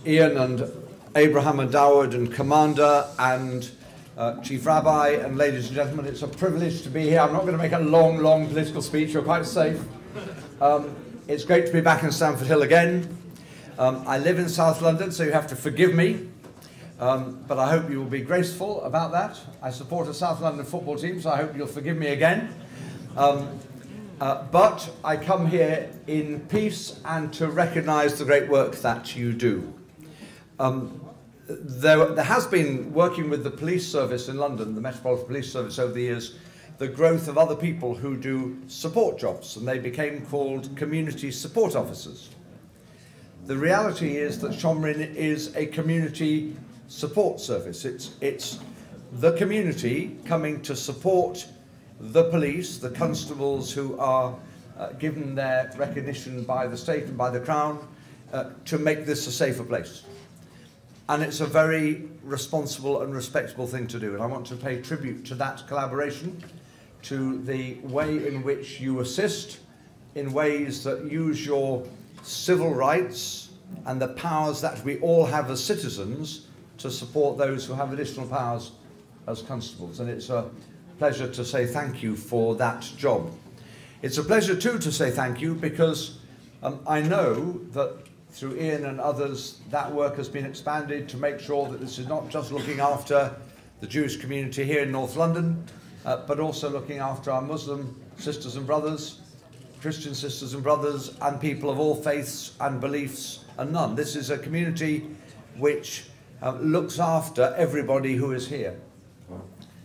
Ian and Abraham and Dawud and Commander and Chief Rabbi and ladies and gentlemen, it's a privilege to be here. I'm not going to make a long political speech. You're quite safe. It's great to be back in Stamford Hill again. I live in South London, so you have to forgive me, but I hope you will be graceful about that. I support a South London football team, so I hope you'll forgive me again. But I come here in peace and to recognise the great work that you do. There has been, working with the police service in London, the Metropolitan Police Service over the years, the growth of other people who do support jobs, and they became called community support officers. The reality is that Shomrim is a community support service. It's the community coming to support the police, the constables who are given their recognition by the state and by the Crown to make this a safer place. And it's a very responsible and respectable thing to do. And I want to pay tribute to that collaboration, to the way in which you assist in ways that use your civil rights and the powers that we all have as citizens to support those who have additional powers as constables. And it's a pleasure to say thank you for that job. It's a pleasure too to say thank you because I know that through Ian and others that work has been expanded to make sure that this is not just looking after the Jewish community here in North London, but also looking after our Muslim sisters and brothers, Christian sisters and brothers, and people of all faiths and beliefs and none. This is a community which looks after everybody who is here.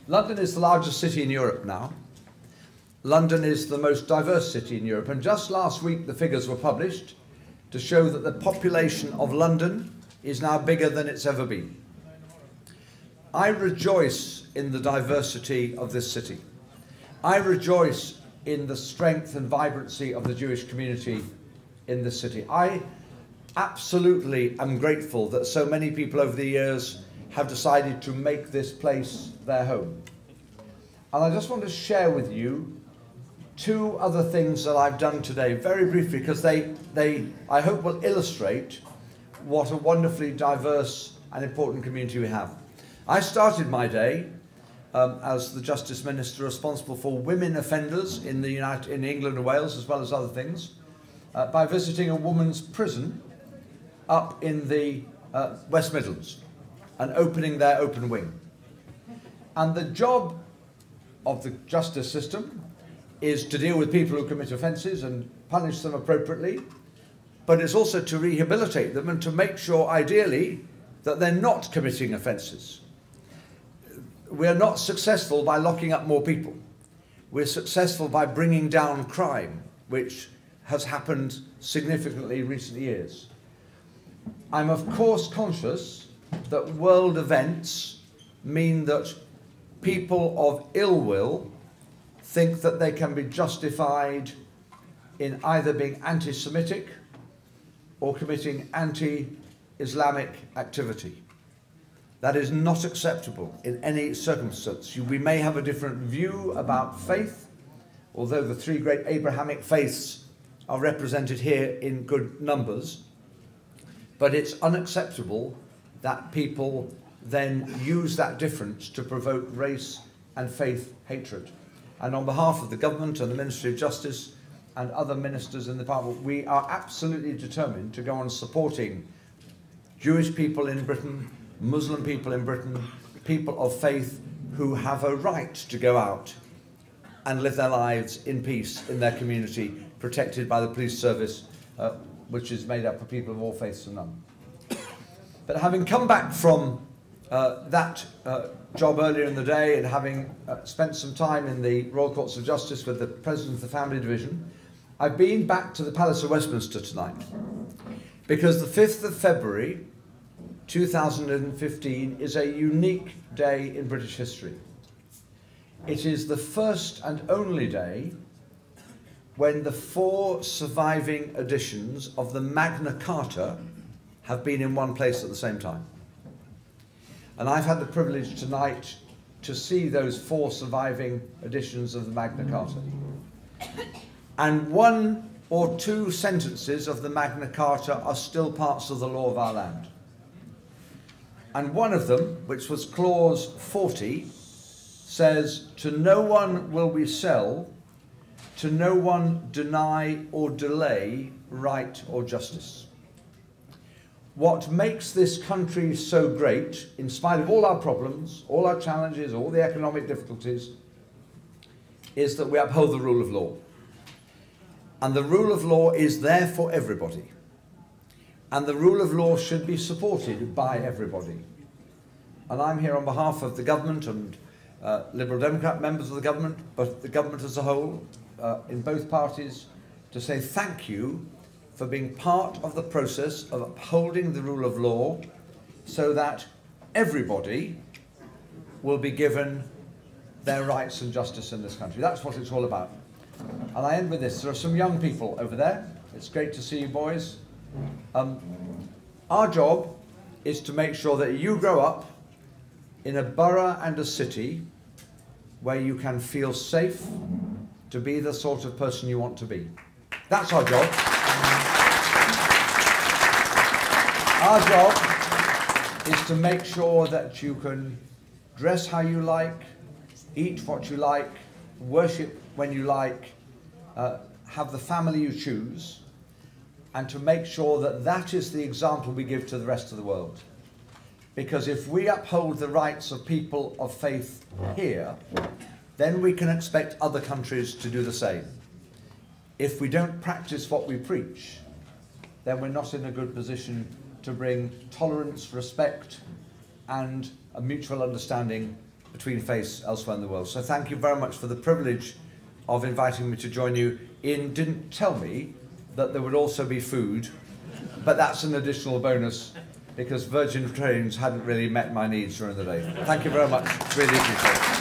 London is the largest city in Europe now. London is the most diverse city in Europe, and just last week the figures were published to show that the population of London is now bigger than it's ever been. I rejoice in the diversity of this city. I rejoice in the strength and vibrancy of the Jewish community in this city. I absolutely am grateful that so many people over the years have decided to make this place their home. And I just want to share with you two other things that I've done today, very briefly, because they I hope will illustrate what a wonderfully diverse and important community we have. I started my day as the Justice Minister responsible for women offenders in England and Wales, as well as other things, by visiting a women's prison up in the West Midlands and opening their open wing. And the job of the justice system is to deal with people who commit offences and punish them appropriately, but it's also to rehabilitate them and to make sure, ideally, that they're not committing offences. We're not successful by locking up more people. We're successful by bringing down crime, which has happened significantly in recent years. I'm of course conscious that world events mean that people of ill will think that they can be justified in either being anti-Semitic or committing anti-Islamic activity. That is not acceptable in any circumstance. We may have a different view about faith, although the three great Abrahamic faiths are represented here in good numbers, but it's unacceptable that people then use that difference to provoke race and faith hatred. And on behalf of the government and the Ministry of Justice and other ministers in the Parliament, we are absolutely determined to go on supporting Jewish people in Britain, Muslim people in Britain, people of faith who have a right to go out and live their lives in peace in their community, protected by the police service, which is made up of people of all faiths and none. But having come back from that job earlier in the day and having spent some time in the Royal Courts of Justice with the President of the Family Division, I've been back to the Palace of Westminster tonight because the 5th of February 2015 is a unique day in British history. It is the first and only day when the 4 surviving editions of the Magna Carta have been in one place at the same time. And I've had the privilege tonight to see those 4 surviving editions of the Magna Carta. And 1 or 2 sentences of the Magna Carta are still parts of the law of our land. And one of them, which was clause 40, says, "To no one will we sell, to no one deny or delay right or justice." What makes this country so great, in spite of all our problems, all our challenges, all the economic difficulties, is that we uphold the rule of law. And the rule of law is there for everybody. And the rule of law should be supported by everybody. And I'm here on behalf of the government and Liberal Democrat members of the government, but the government as a whole, in both parties, to say thank you for being part of the process of upholding the rule of law so that everybody will be given their rights and justice in this country. That's what it's all about. And I end with this. There are some young people over there. It's great to see you boys. Our job is to make sure that you grow up in a borough and a city where you can feel safe to be the sort of person you want to be. That's our job. Our job is to make sure that you can dress how you like, eat what you like, worship when you like, have the family you choose, and to make sure that that is the example we give to the rest of the world. Because if we uphold the rights of people of faith here, then we can expect other countries to do the same. If we don't practice what we preach, then we're not in a good position to bring tolerance, respect, and a mutual understanding between faiths elsewhere in the world. So thank you very much for the privilege of inviting me to join you in. Didn't tell me that there would also be food, but that's an additional bonus because Virgin Trains hadn't really met my needs during the day. Thank you very much. Really appreciate it.